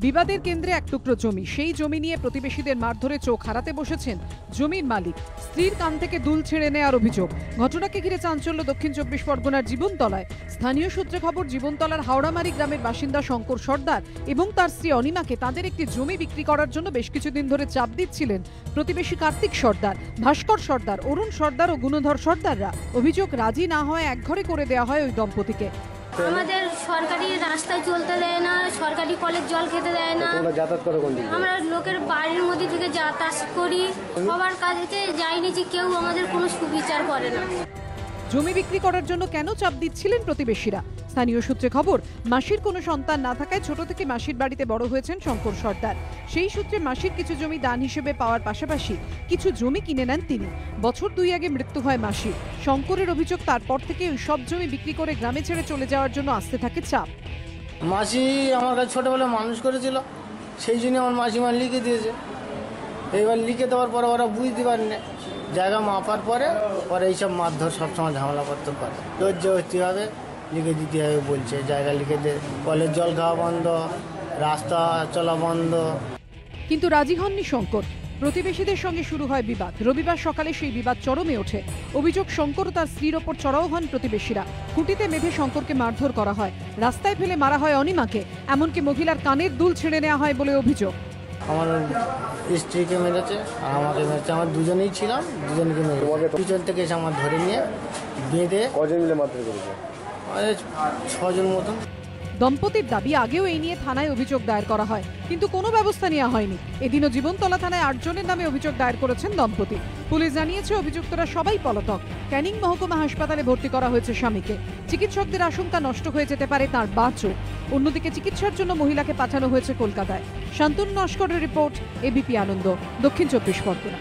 বিবাদের কেন্দ্রে এক টুকরো জমি, সেই জমি নিয়ে প্রতিবেশীদের মারধরে চোখ হারাতে বসেছেন জমির মালিক। স্ত্রীর কান থেকে দুল ছেড়ে নেওয়ার অভিযোগ। ঘটনাকে ঘিরে চাঞ্চল্য দক্ষিণ 24 পরগনার জীবনতলায়। স্থানীয় সূত্রে খবর, জীবনতলার হাওড়ামারি গ্রামের বাসিন্দা শঙ্কর সর্দার এবং তার স্ত্রী অনিমাকে তাদের একটি জমি বিক্রি করার জন্য বেশ কিছুদিন ধরে চাপ দিচ্ছিলেন প্রতিবেশী কার্তিক সর্দার, ভাস্কর সর্দার, অরুণ সর্দার ও গুণধর সর্দাররা। অভিযোগ, রাজি না হয় একঘরে করে দেওয়া হয় ওই দম্পতিকে। আমাদের সরকারি রাস্তায় চলতে দেয় না, সরকারি কলের জল খেতে দেয় না। আমরা লোকের বাড়ির মধ্যে থেকে যাতায়াত করি, সবার কাছে যাইনি যে কেউ আমাদের কোনো সুবিচার করে না। জমি বিক্রি করার জন্য কেন চাপ দিচ্ছিলেন প্রতিবেশীরা? স্থানীয় সূত্রে খবর, মাসির কোনো সন্তান না থাকায় ছোট থেকে মাসির বাড়িতে বড় হয়েছেন শঙ্কর সর্দার। সেই সূত্রে মাসির কিছু জমি দান হিসেবে পাওয়ার পাশাপাশি কিছু জমি কিনে নেন তিনি। বছর 2 আগে মৃত্যু হয় মাসির। শঙ্করের অভিযোগ, তারপর থেকে ওই সব জমি বিক্রি করে গ্রামে ছেড়ে চলে যাওয়ার জন্য আসতে থাকে চাপ। মাসি আমার কাছে ছোটবেলায় মানুষ করেছিল, সেই জন্য আমার মাসিমা লিখে দিয়েছে। এইবার লিখে দেওয়ার পরে ওরা বুঝতে পারেনি, জায়গা মাপার পরে এইসব মারধর সবসময় ঝামেলা করতে পারে। ধৈর্য হতে হবে, লিখে দিতে হবে বলছে, জায়গা লিখে দে, কলের জল খাওয়া বন্ধ, রাস্তা চলা বন্ধ। কিন্তু রাজি হননি শঙ্কর। প্রতিবেশীদের সঙ্গে শুরু হয় বিবাদ। রবিবার সকালে সেই বিবাদ চরমে ওঠে। অভিযোগ, শঙ্কর ও তার স্ত্রীর ওপর চড়াও হন প্রতিবেশীরা। খুঁটিতে বেঁধে শঙ্করকে মারধর করা হয়, রাস্তায় ফেলে মারা হয় অনিমাকে, এমনকি মহিলার কানের দুল ছেড়ে নেওয়া হয় বলে অভিযোগ। আমার স্ত্রীকে মেরেছে আর আমাকে মেরেছে, আমার দুজনেই ছিলাম, দুজনকে মেরেছে। পিছন থেকে এসে আমার ধরে নিয়ে বেঁধে। কজন মিলে মারধর করেছে? 6 জন মতন। দম্পতির দাবি, আগেও এই নিয়ে থানায় অভিযোগ দায়ের করা হয়, কিন্তু কোনো ব্যবস্থা নেওয়া হয়নি। এদিনও জীবনতলা থানায় 8 জনের নামে অভিযোগ দায়ের করেছেন দম্পতি। পুলিশ জানিয়েছে অভিযুক্তরা সবাই পলাতক। ক্যানিং মহকুমা হাসপাতালে ভর্তি করা হয়েছে স্বামীকে। চিকিৎসকদের আশঙ্কা নষ্ট হয়ে যেতে পারে তাঁর বাঁচও। অন্যদিকে চিকিৎসার জন্য মহিলাকে পাঠানো হয়েছে কলকাতায়। শান্তনু নস্করের রিপোর্ট, এবিপি আনন্দ, দক্ষিণ 24 পরগনা।